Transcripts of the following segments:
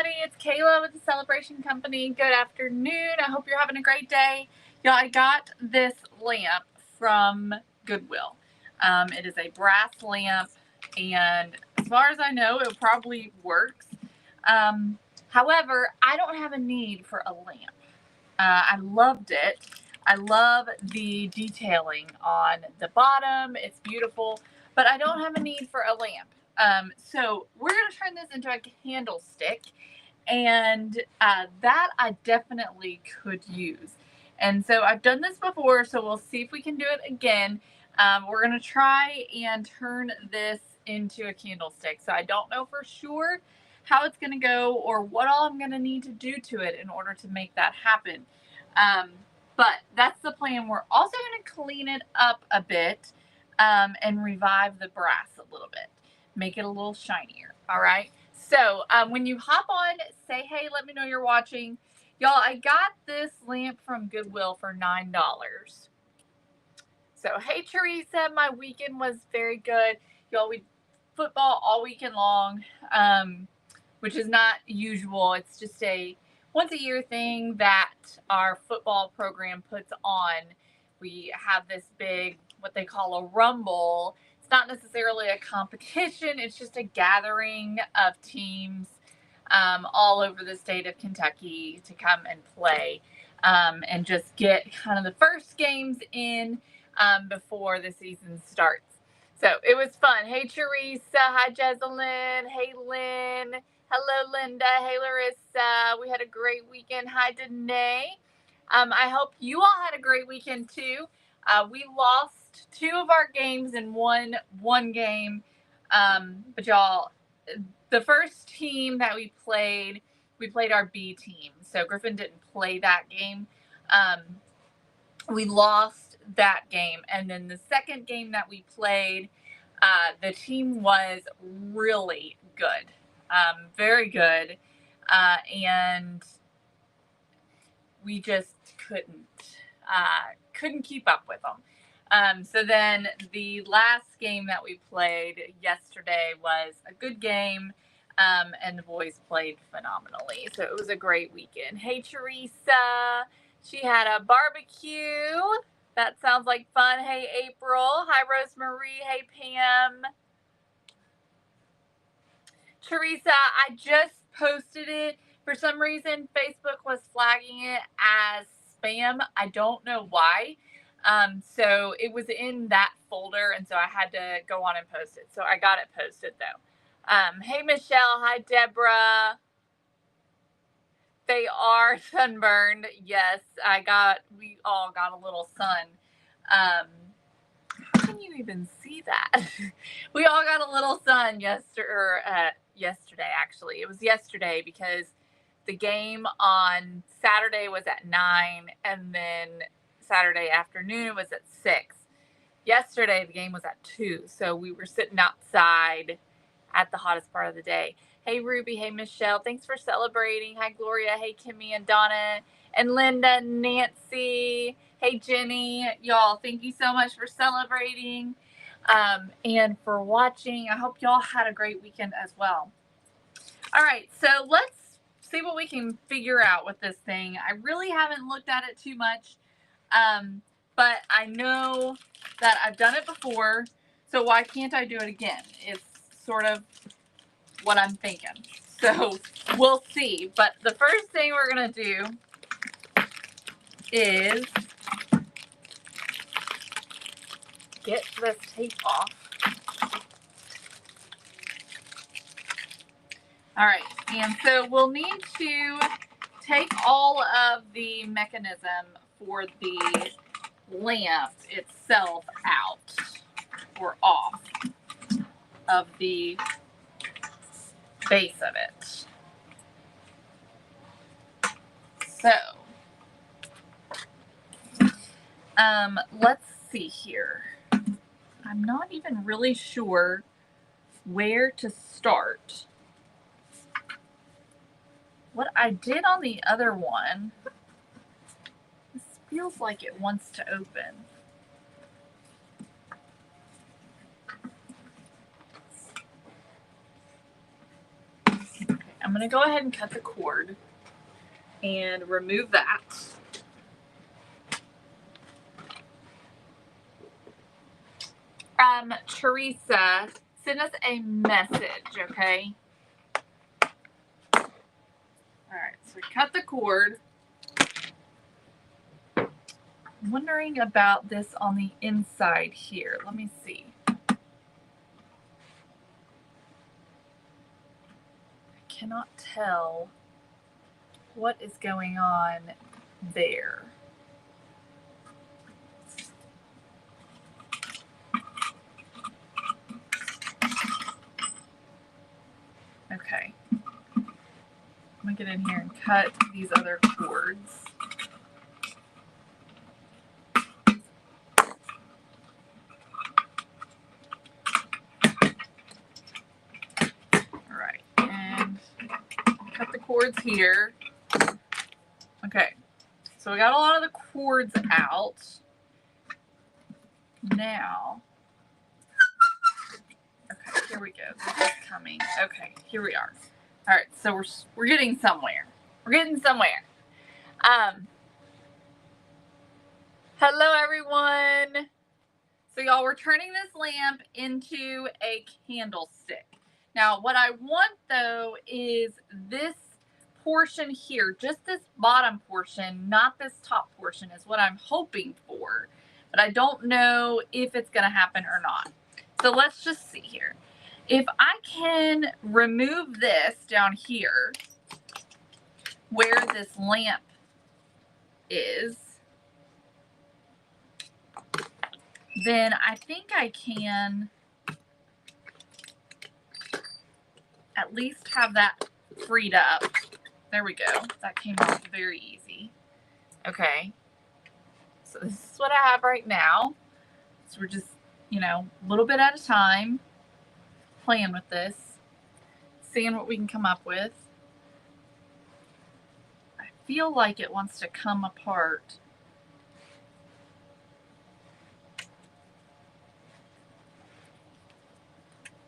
Marie. It's Kayla with the Celebration Company. Good afternoon. I hope you're having a great day. Y'all, I got this lamp from Goodwill. It is a brass lamp, and as far as I know, it probably works. However, I don't have a need for a lamp. I loved it. I love the detailing on the bottom. It's beautiful, but I don't have a need for a lamp. So we're going to turn this into a candlestick, and that I definitely could use. And so I've done this before, so we'll see if we can do it again. We're going to try and turn this into a candlestick. So I don't know for sure how it's going to go or what all I'm going to need to do to it in order to make that happen. But that's the plan. We're also going to clean it up a bit and revive the brass a little bit. Make it a little shinier. All right. So when you hop on, say, hey, let me know you're watching. Y'all, I got this lamp from Goodwill for $9. So, hey, Teresa, my weekend was very good. Y'all, we football all weekend long, which is not usual. It's just a once a year thing that our football program puts on. We have this big, what they call a rumble. It's not necessarily a competition. It's just a gathering of teams all over the state of Kentucky to come and play and just get kind of the first games in before the season starts. So it was fun. Hey, Teresa. Hi, Jesselyn. Hey, Lynn. Hello, Linda. Hey, Larissa. We had a great weekend. Hi, Danae. I hope you all had a great weekend too. We lost 2 of our games and won 1 game. But y'all, the first team that we played our B team. So Griffin didn't play that game. We lost that game. And then the second game that we played, the team was really good. Very good. And we just couldn't keep up with them. So then the last game that we played yesterday was a good game, and the boys played phenomenally. So it was a great weekend. Hey, Teresa. She had a barbecue. That sounds like fun. Hey, April. Hi, Rosemarie. Hey, Pam. Teresa, I just posted it. For some reason, Facebook was flagging it as spam. I don't know why. So it was in that folder, and so I had to go on and post it. So I got it posted, though. Hey, Michelle. Hi, Deborah. They are sunburned. Yes, we all got a little sun. How can you even see that? We all got a little sun yesterday, actually. It was yesterday because the game on Saturday was at 9, and then Saturday afternoon was at 6. Yesterday, the game was at 2, so we were sitting outside at the hottest part of the day. Hey, Ruby. Hey, Michelle. Thanks for celebrating. Hi, Gloria. Hey, Kimmy and Donna and Linda, Nancy. Hey, Jenny. Y'all, thank you so much for celebrating and for watching. I hope y'all had a great weekend as well. All right, so let's see what we can figure out with this thing. I really haven't looked at it too much, but I know that I've done it before, so why can't I do it again? It's sort of what I'm thinking. So we'll see. But the first thing we're going to do is get this tape off. All right. And so we'll need to take all of the mechanism for the lamp itself out or off of the base of it. So, let's see here. I'm not even really sure where to start. What I did on the other one, this feels like it wants to open. Okay, I'm I'm going to go ahead and cut the cord and remove that. Teresa, send us a message, okay? All right, so we cut the cord. I'm wondering about this on the inside here. Let me see. I cannot tell what is going on there. Okay. I'm gonna get in here and cut these other cords. Alright, and cut the cords here. Okay, so we got a lot of the cords out. Now, okay, here we go. This is coming. Okay, here we are. All right, so we're getting somewhere. We're getting somewhere. Hello everyone. So y'all, we're turning this lamp into a candlestick. Now, what I want though is this portion here, just this bottom portion, not this top portion, is what I'm hoping for. But I don't know if it's going to happen or not. So let's just see here. If I can remove this down here where this lamp is, then I think I can at least have that freed up. There we go. That came off very easy. Okay. So this is what I have right now. So we're just, you know, a little bit at a time, playing with this, seeing what we can come up with. I feel like it wants to come apart.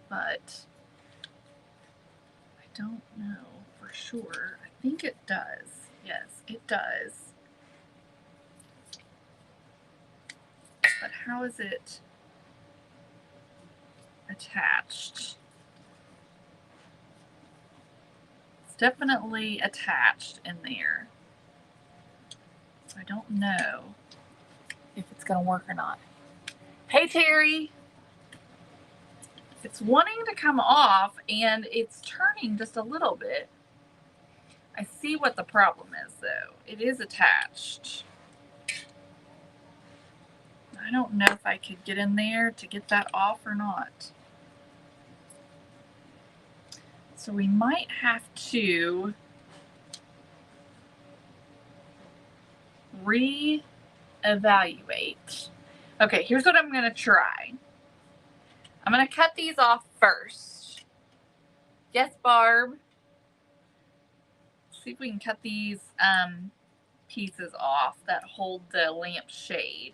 But I don't know for sure. I think it does. Yes, it does. But how is it attached? It's definitely attached in there. So I don't know if it's going to work or not. Hey, Terry. It's wanting to come off and it's turning just a little bit. I see what the problem is though. It is attached. I don't know if I could get in there to get that off or not. So we might have to reevaluate. Okay, here's what I'm going to try. I'm going to cut these off first. Yes, Barb. See if we can cut these pieces off that hold the lamp shade.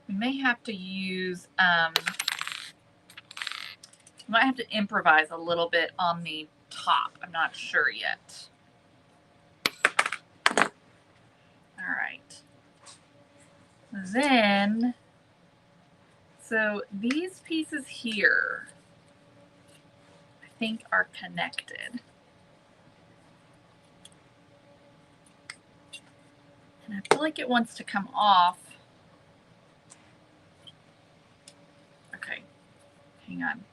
We may have to use, we might have to improvise a little bit on the top. I'm not sure yet. All right. Then, so these pieces here, I think are connected. And I feel like it wants to come off. Okay, hang on.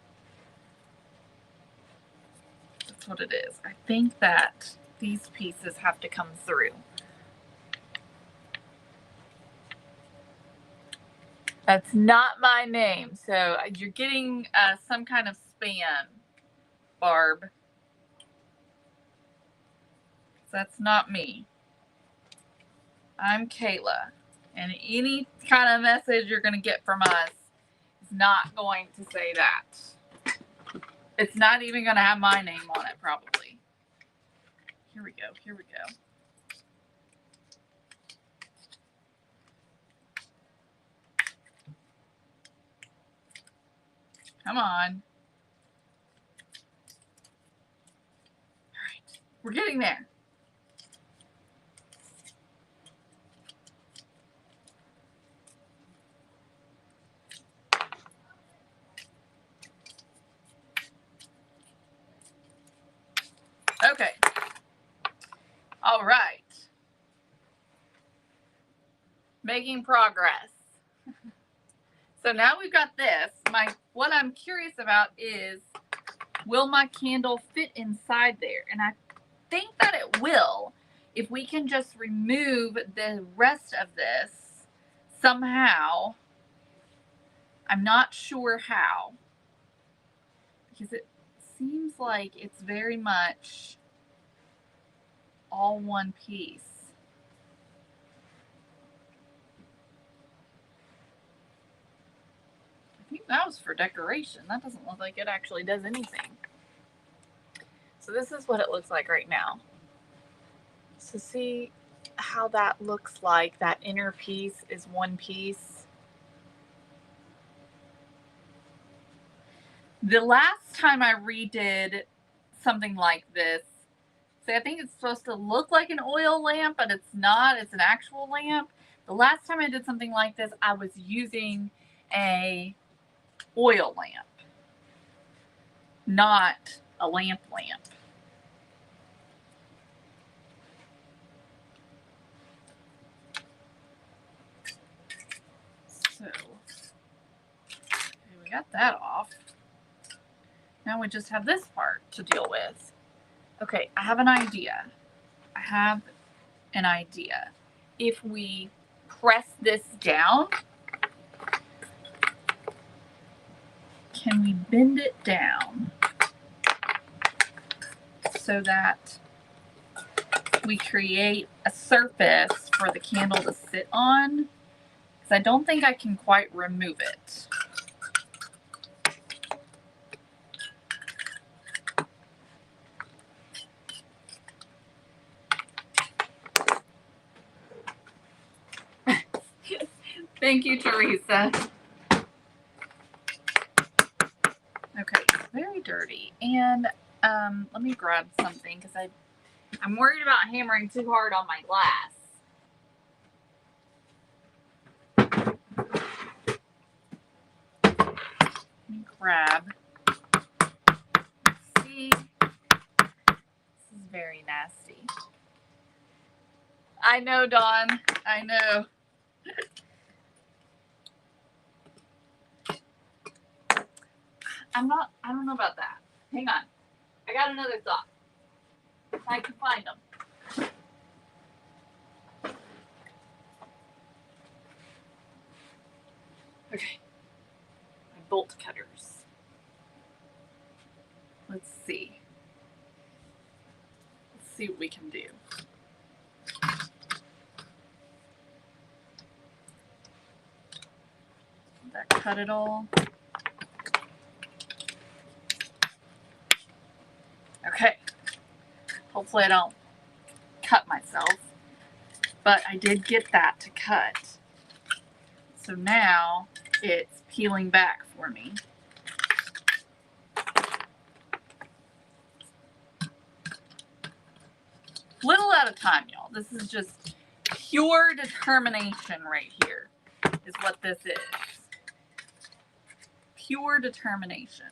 That's what it is. I think that these pieces have to come through. That's not my name, so you're getting some kind of spam, Barb. That's not me. I'm Kayla, and any kind of message you're going to get from us is not going to say that. It's not even going to have my name on it, probably. Here we go. Here we go. Come on. All right. We're getting there. Okay. All right. Making progress. So now we've got this. What I'm curious about is, will my candle fit inside there? And I think that it will if we can just remove the rest of this somehow. I'm not sure how, because it seems like it's very much all one piece. I think that was for decoration. That doesn't look like it actually does anything. So this is what it looks like right now. So see how that looks like that inner piece is one piece. The last time I redid something like this, see, I think it's supposed to look like an oil lamp, but it's not. It's an actual lamp. The last time I did something like this, I was using a oil lamp, not a lamp. So, okay, we got that off. Now we just have this part to deal with. Okay, I have an idea. If we press this down, can we bend it down so that we create a surface for the candle to sit on? Because I don't think I can quite remove it. Thank you, Teresa. Okay, it's very dirty. And let me grab something because I'm worried about hammering too hard on my glass. Let me grab. Let's see. This is very nasty. I know, Dawn. I know. I don't know about that. Hang on. I got another thought. If I can find them. Okay. My bolt cutters. Let's see. Let's see what we can do. Did that cut it all? Okay. Hopefully I don't cut myself. But I did get that to cut. So now it's peeling back for me. Little at a time, y'all. This is just pure determination right here is what this is. Pure determination.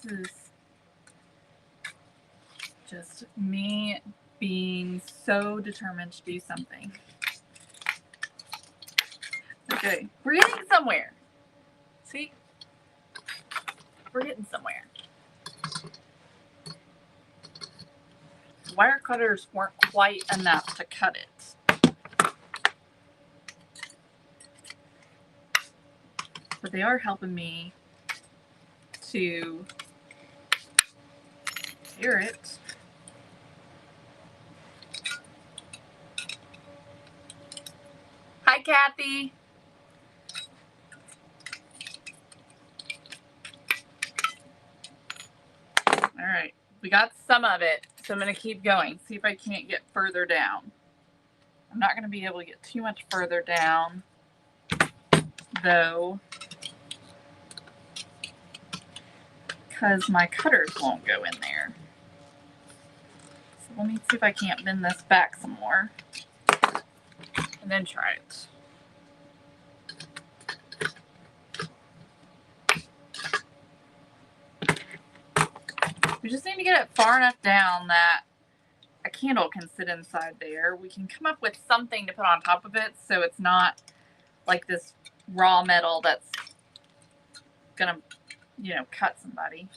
This is just me being so determined to do something. Okay, we're getting somewhere. See? We're getting somewhere. Wire cutters weren't quite enough to cut it. But they are helping me to hear it. Hi, Kathy. All right, we got some of it. So I'm going to keep going, see if I can't get further down. I'm not going to be able to get too much further down, though, because my cutters won't go in there. So let me see if I can't bend this back some more, and then try it. We just need to get it far enough down that a candle can sit inside there. We can come up with something to put on top of it so it's not like this raw metal that's gonna, you know, cut somebody.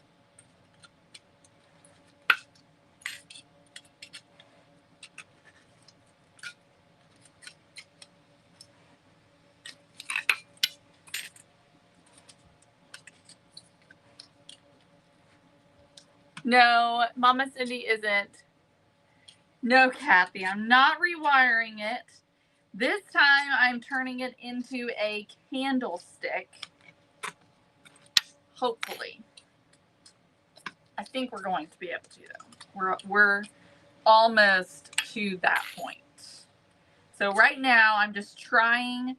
No, Mama Cindy isn't. No, Kathy, I'm not rewiring it. This time I'm turning it into a candlestick. Hopefully. I think we're going to be able to, though. We're almost to that point. So right now I'm just trying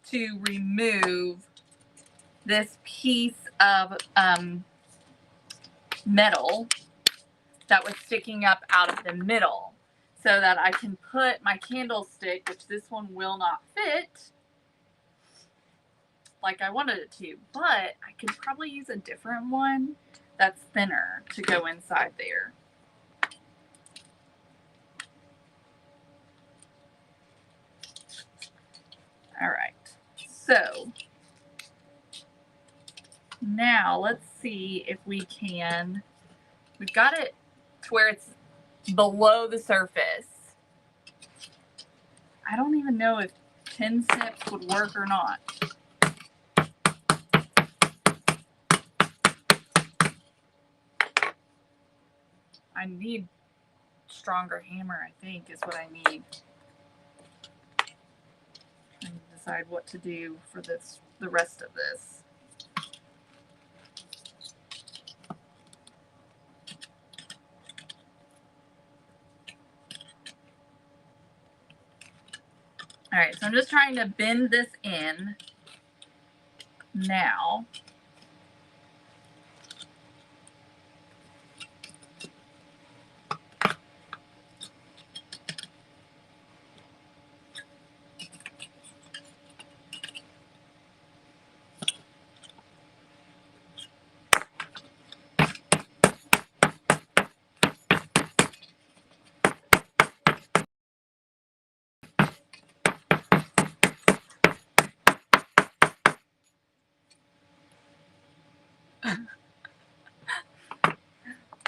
to remove this piece of metal that was sticking up out of the middle, so that I can put my candlestick, which this one will not fit like I wanted it to, but I could probably use a different one that's thinner to go inside there. All right, so now let's see if we can, we've got it to where it's below the surface. I don't even know if 10 snips would work or not. I need stronger hammer, I think, is what I need. And decide what to do for this, the rest of this. All right, so I'm just trying to bend this in now.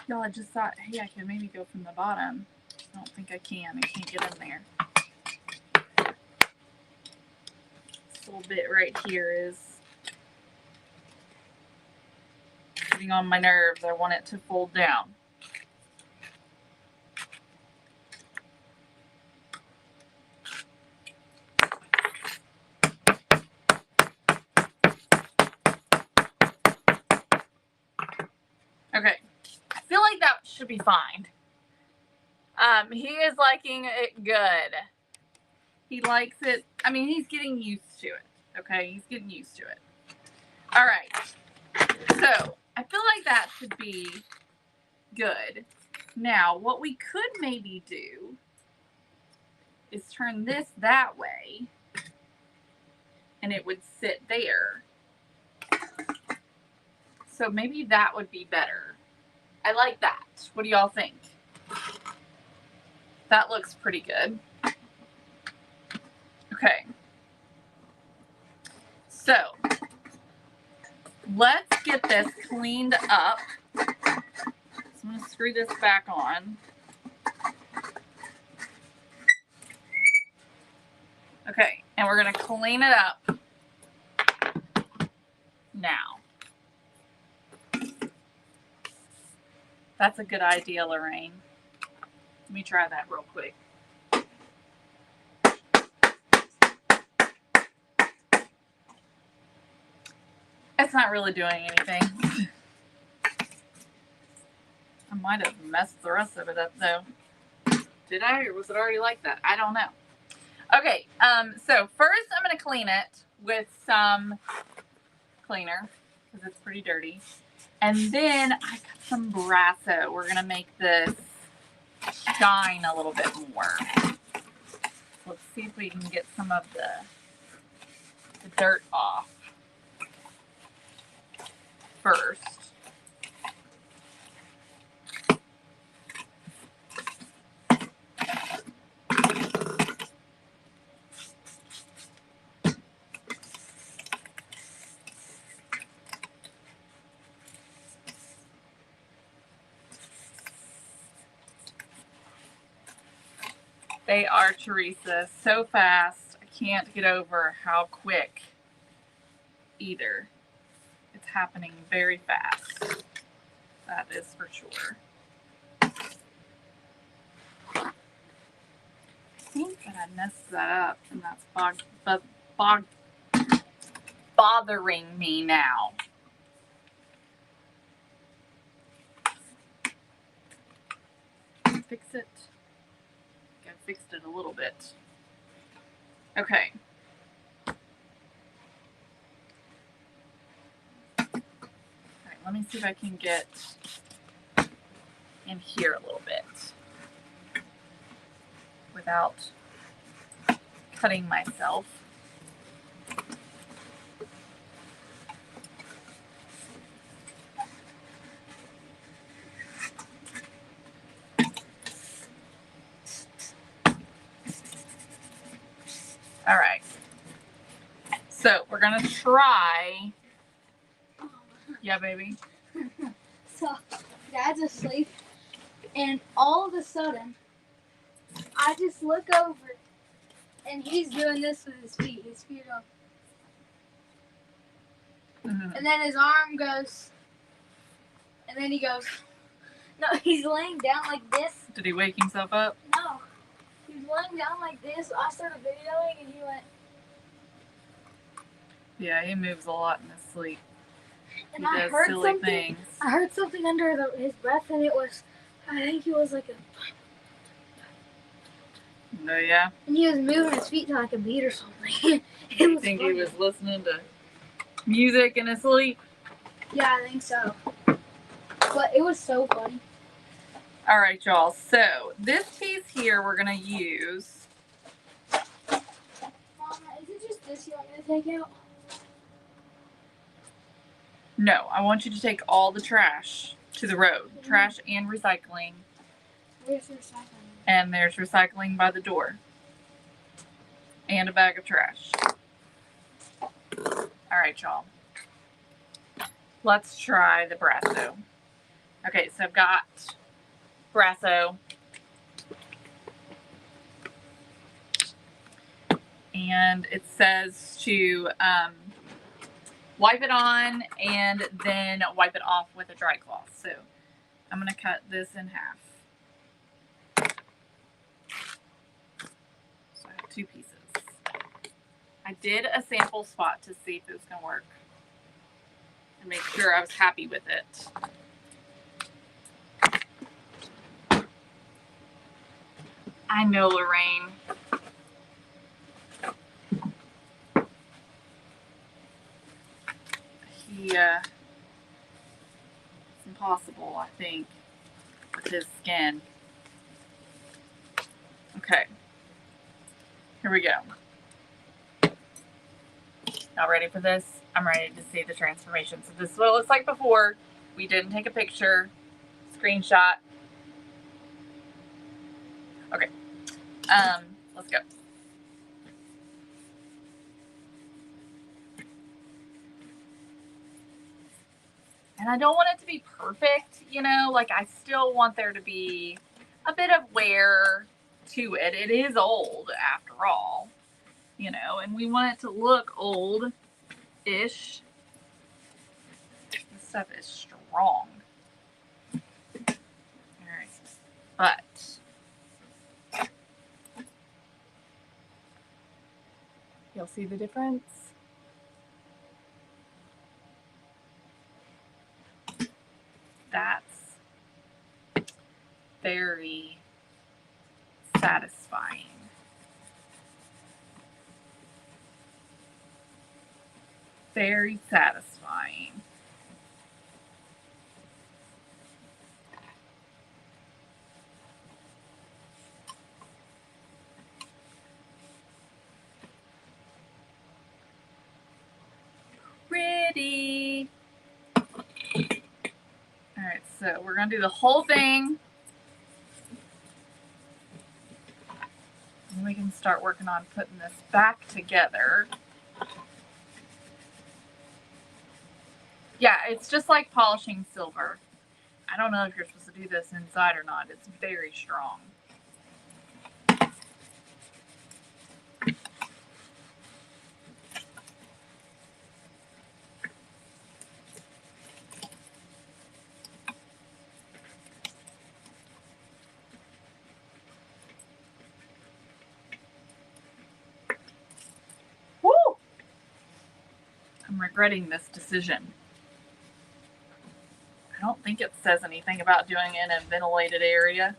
Y'all, I just thought, hey, I could maybe go from the bottom. I don't think I can. I can't get in there. This little bit right here is getting on my nerves. I want it to fold down. Okay, I feel like that should be fine. He is liking it good. He likes it. I mean, he's getting used to it. Okay, he's getting used to it. All right, so I feel like that should be good. Now, what we could maybe do is turn this that way, and it would sit there. So maybe that would be better. I like that. What do y'all think? That looks pretty good. Okay. So let's get this cleaned up. So I'm going to screw this back on. Okay, and we're going to clean it up now. That's a good idea, Lorraine. Let me try that real quick. It's not really doing anything. I might have messed the rest of it up though. Did I, or was it already like that? I don't know. Okay, so first I'm going to clean it with some cleaner because it's pretty dirty. And then I got some Brasso. We're going to make this shine a little bit more. Let's see if we can get some of the dirt off first. They are, Teresa, so fast. I can't get over how quick either. It's happening very fast. That is for sure. I think that I messed that up, and that's bothering me now. Fix it. I fixed it a little bit. Okay. All right, let me see if I can get in here a little bit without cutting myself. All right. So we're going to try. Yeah, baby. So, Dad's asleep, and all of a sudden, I just look over, and he's doing this with his feet. His feet are, and then his arm goes, and then he goes. No, he's laying down like this. Did he wake himself up? No, he's laying down like this. I started videoing, and he went. Yeah, he moves a lot in his sleep. And he I does heard silly something. things. I heard something under his breath, and it was. I think it was like a. Oh yeah. And he was moving his feet to like a beat or something. You think funny. He was listening to music in his sleep? Yeah, I think so. But it was so funny. All right, y'all. So this piece here we're gonna use. Mama, is it just this you want me to take out? No, I want you to take all the trash to the road. Mm-hmm. Trash and recycling. Where's recycling? And there's recycling by the door. And a bag of trash. All right, y'all. Let's try the Brasso. Okay, so I've got Brasso. And it says to wipe it on and then wipe it off with a dry cloth. So I'm going to cut this in half. So I have 2 pieces. I did a sample spot to see if it was going to work and make sure I was happy with it. I know, Lorraine. It's impossible, I think, with his skin. Okay. Here we go. Y'all ready for this? I'm ready to see the transformation. So this is what it looks like before. We didn't take a picture. Screenshot. Okay. Let's go. And I don't want it to be perfect, you know, like I still want there to be a bit of wear to it. It is old after all, you know, and we want it to look old-ish. This stuff is strong. All right, but you'll see the difference. That's very satisfying. Very satisfying. Pretty. All right, so we're gonna do the whole thing. And we can start working on putting this back together. Yeah, it's just like polishing silver. I don't know if you're supposed to do this inside or not. It's very strong. Woo! I'm regretting this decision. I don't think it says anything about doing it in a ventilated area.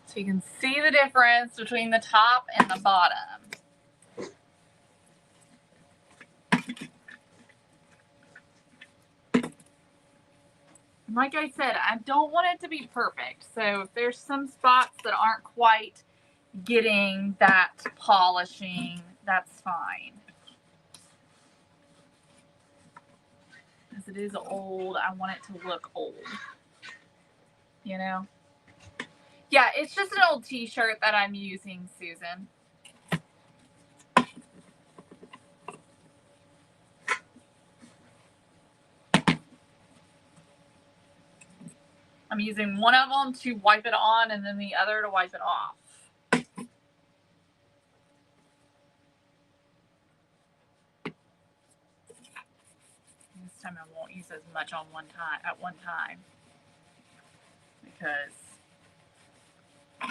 So you can see the difference between the top and the bottom. And like I said, I don't want it to be perfect. So if there's some spots that aren't quite getting that polishing, that's fine. As it is old, I want it to look old. You know? Yeah, it's just an old t-shirt that I'm using, Susan. I'm using one of them to wipe it on and then the other to wipe it off. This time I won't use as much on at one time because a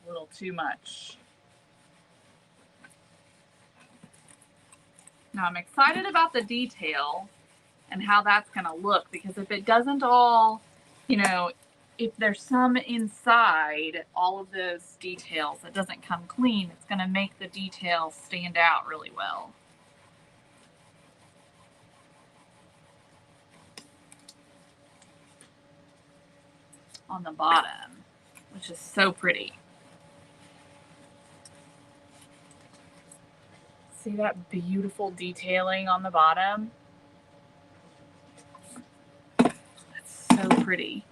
little too much. Now I'm excited about the detail and how that's going to look, because if it doesn't all, you know, if there's some inside all of those details that doesn't come clean, it's going to make the details stand out really well. On the bottom, which is so pretty. See that beautiful detailing on the bottom? It's so pretty.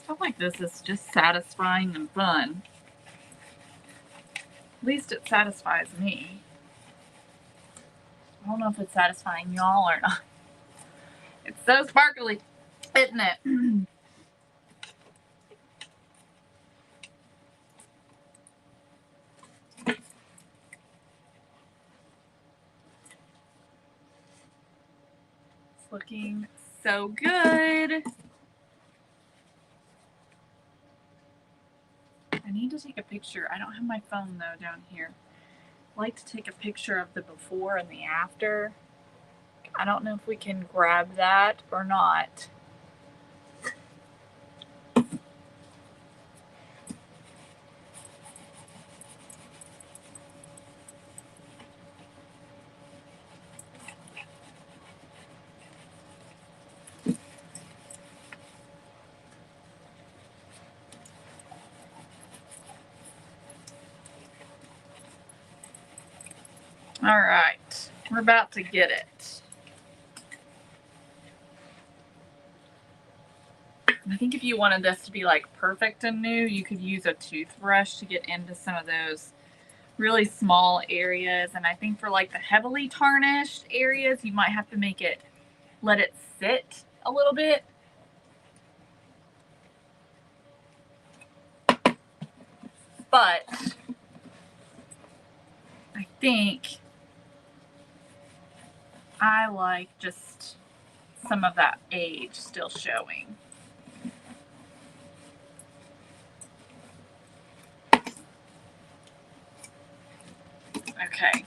Stuff like this is just satisfying and fun. At least it satisfies me. I don't know if it's satisfying y'all or not. It's so sparkly, isn't it? It's looking so good. I need to take a picture. I don't have my phone though down here. I like to take a picture of the before and the after. I don't know if we can grab that or not. All right, we're about to get it. I think if you wanted this to be like perfect and new, you could use a toothbrush to get into some of those really small areas. And I think for like the heavily tarnished areas, you might have to make it let it sit a little bit. But I think I like just some of that age still showing. Okay.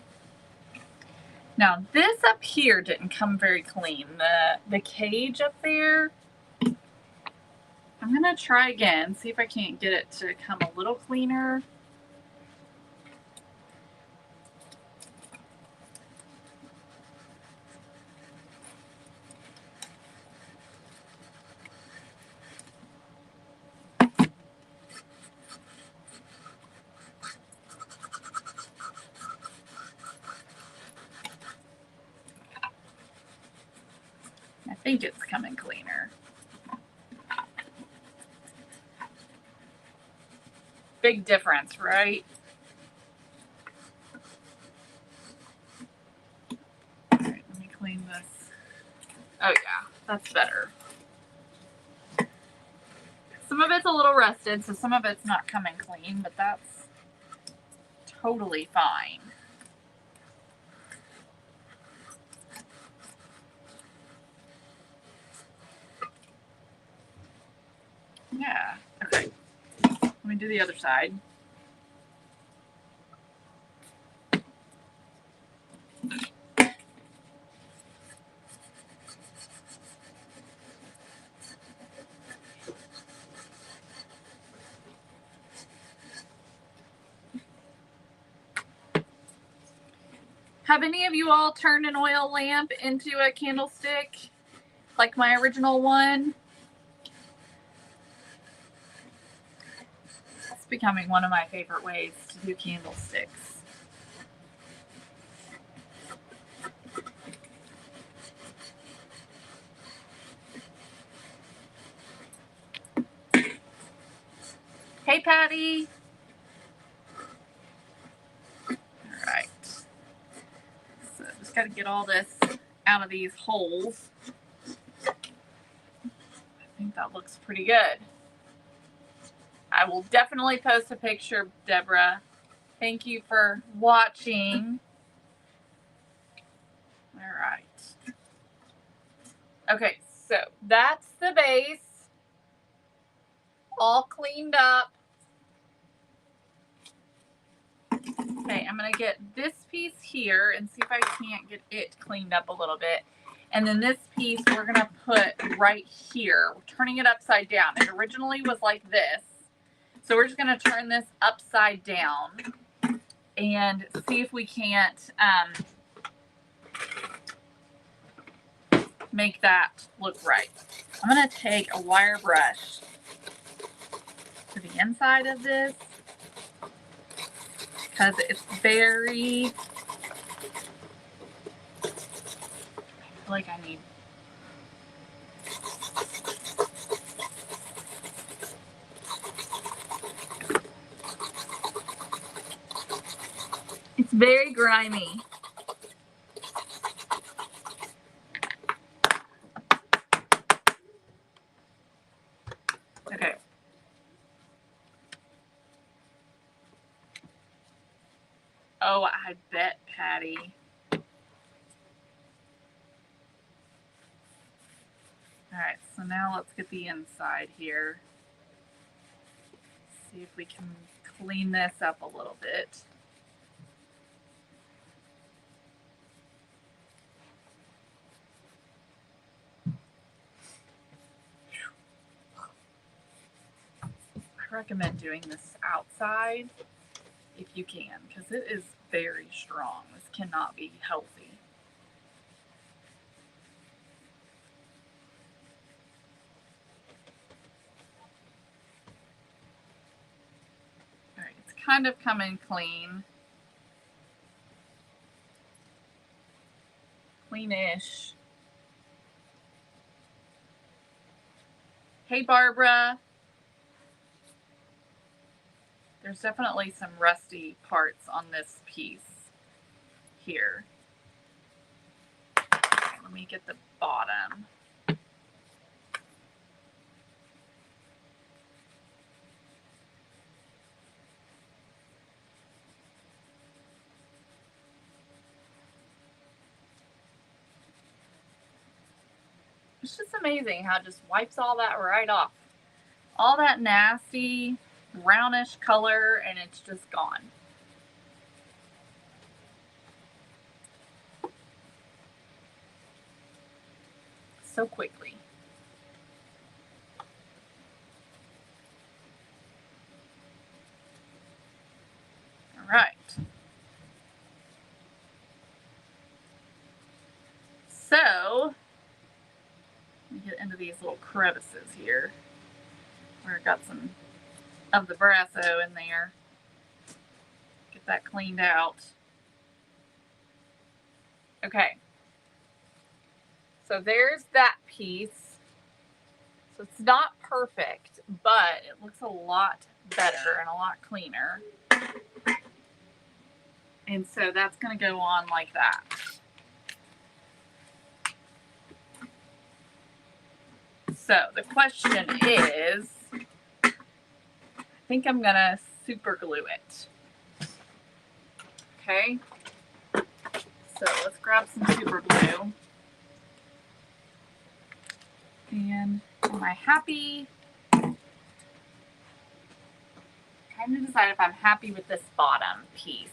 Now this up here didn't come very clean. The cage up there, I'm gonna try again, see if I can't get it to come a little cleaner. I think it's coming cleaner. Big difference, right? All right, let me clean this. Oh yeah, that's better. Some of it's a little rusted, so some of it's not coming clean, but that's totally fine. Yeah, okay. Let me do the other side. Have any of you all turned an oil lamp into a candlestick like my original one? It's becoming one of my favorite ways to do candlesticks. Hey, Patty. All right. So just got to get all this out of these holes. I think that looks pretty good. I will definitely post a picture, Deborah. Thank you for watching. All right. Okay, so that's the base. All cleaned up. Okay, I'm going to get this piece here and see if I can't get it cleaned up a little bit. And then this piece we're going to put right here. We're turning it upside down. It originally was like this. So we're just going to turn this upside down and see if we can't make that look right. I'm going to take a wire brush to the inside of this because it's very, I feel like I need, it's very grimy. Okay. Oh, I bet, Patty. All right, so now let's get the inside here. See if we can clean this up a little bit. I recommend doing this outside if you can, because it is very strong. This cannot be healthy. All right, it's kind of coming clean. Cleanish. Hey, Barbara. There's definitely some rusty parts on this piece here. Okay, let Let me get the bottom. It's just amazing how it just wipes all that right off. All that nasty brownish color, and it's just gone. So quickly. All right. So, let me get into these little crevices here where I got some of the brasso in there. Get that cleaned out. Okay. So there's that piece. So it's not perfect, but it looks a lot better and a lot cleaner. And so that's going to go on like that. So the question is, I think I'm going to super glue it. Okay. So let's grab some super glue. And am I happy? Trying to decide if I'm happy with this bottom piece.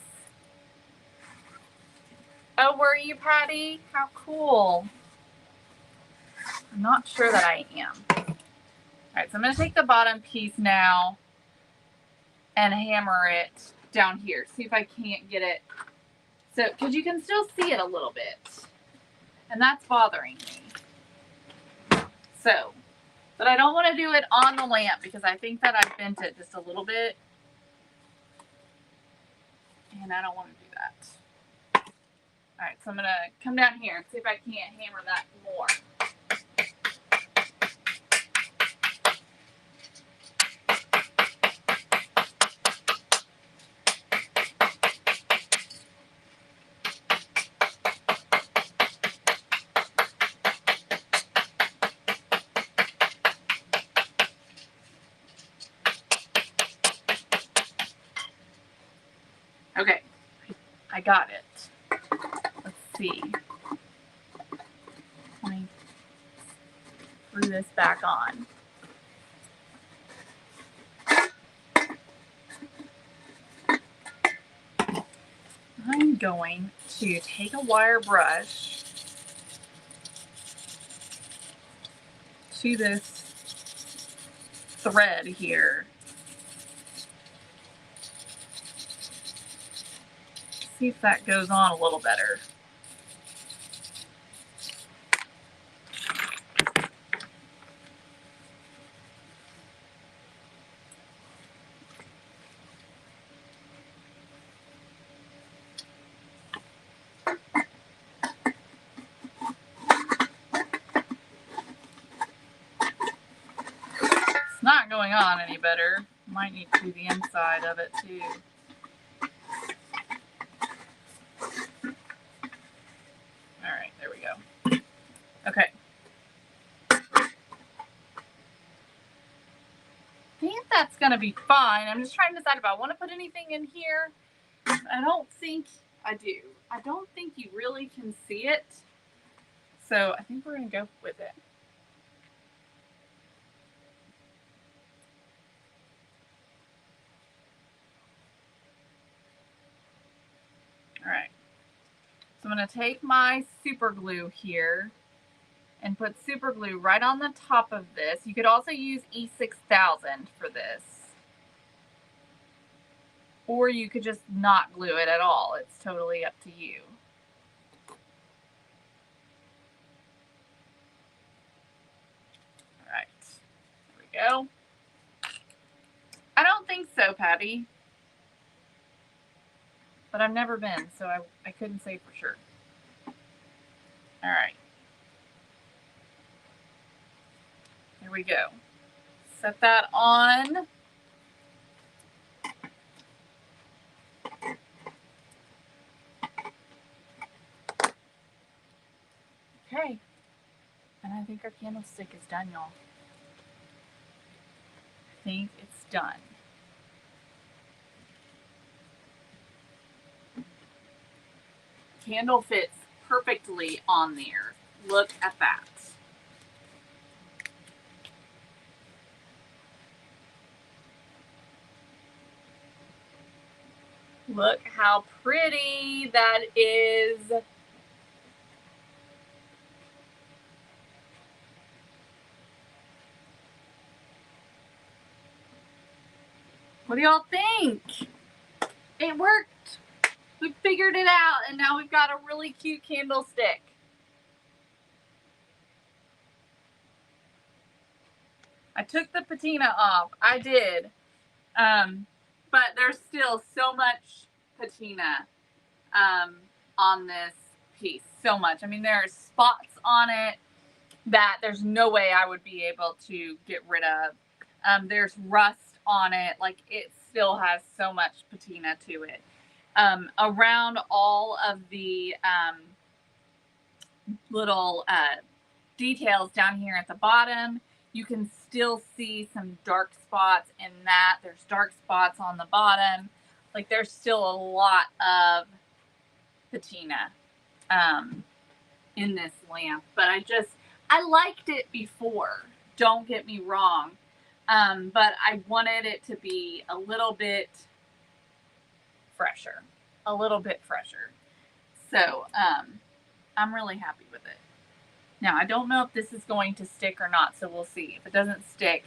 Oh, were you, Patty? How cool. I'm not sure that I am. All right, so I'm going to take the bottom piece now and hammer it down here. See if I can't get it. So, because you can still see it a little bit. And that's bothering me. So, but I don't want to do it on the lamp because I think that I bent it just a little bit. And I don't want to do that. All right, so I'm going to come down here and see if I can't hammer that more. Okay, I got it. Let's see. Let me screw this back on. I'm going to take a wire brush to this thread here. See if that goes on a little better. It's not going on any better. Might need to do the inside of it too. All right, there we go. Okay. I think that's gonna be fine. I'm just trying to decide if I want to put anything in here. I don't think I do. I don't think you really can see it. So I think we're gonna go with it. All right. So I'm gonna take my super glue here and put super glue right on the top of this. You could also use E6000 for this. Or you could just not glue it at all. It's totally up to you. All right, there we go. I don't think so, Patty. But I've never been, so I couldn't say for sure. All right. Here we go. Set that on. Okay. And I think our candlestick is done, y'all. I think it's done. Candle fits perfectly on there. Look at that. Look how pretty that is. What do y'all think? It worked. We figured it out, and now we've got a really cute candlestick. I took the patina off. I did. But there's still so much patina on this piece. So much. I mean, there are spots on it that there's no way I would be able to get rid of. There's rust on it. Like, it still has so much patina to it. Around all of the little details down here at the bottom, you can still see some dark spots in that. There's dark spots on the bottom. Like, there's still a lot of patina in this lamp. But I liked it before. Don't get me wrong. But I wanted it to be a little bit fresher. A little bit fresher. So, I'm really happy with it. Now, I don't know if this is going to stick or not, so we'll see. If it doesn't stick,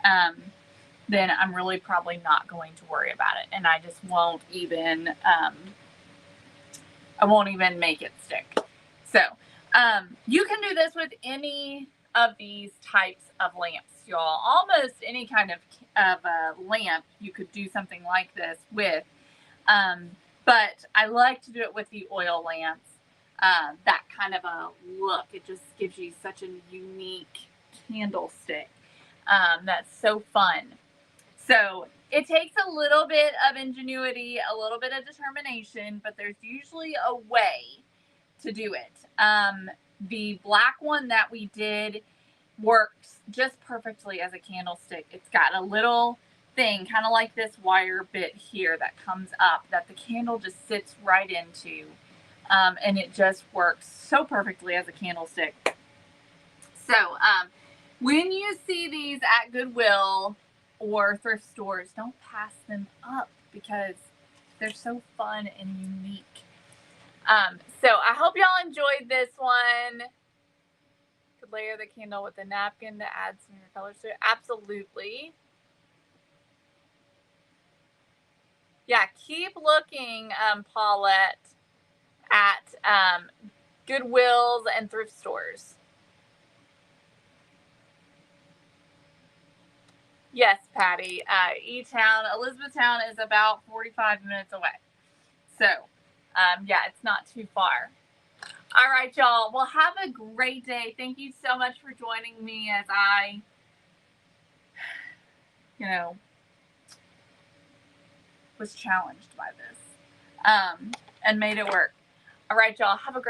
then I'm really probably not going to worry about it. And I just won't even, I won't even make it stick. So, you can do this with any of these types of lamps, y'all. Almost any kind of lamp you could do something like this with. But I like to do it with the oil lamps. That kind of a look. It just gives you such a unique candlestick. That's so fun. So it takes a little bit of ingenuity, a little bit of determination, but there's usually a way to do it. The black one that we did works just perfectly as a candlestick. It's got a little thing, kind of like this wire bit here that comes up that the candle just sits right into. And it just works so perfectly as a candlestick. So, when you see these at Goodwill or thrift stores, don't pass them up because they're so fun and unique. So I hope y'all enjoyed this one. Could layer the candle with a napkin to add some of your colors to it. Absolutely. Yeah, keep looking, Paulette, at Goodwills and thrift stores. Yes, Patty. E-Town, Elizabethtown is about 45 minutes away. So, yeah, it's not too far. All right, y'all. Well, have a great day. Thank you so much for joining me as I, was challenged by this and made it work. All right, y'all. Have a great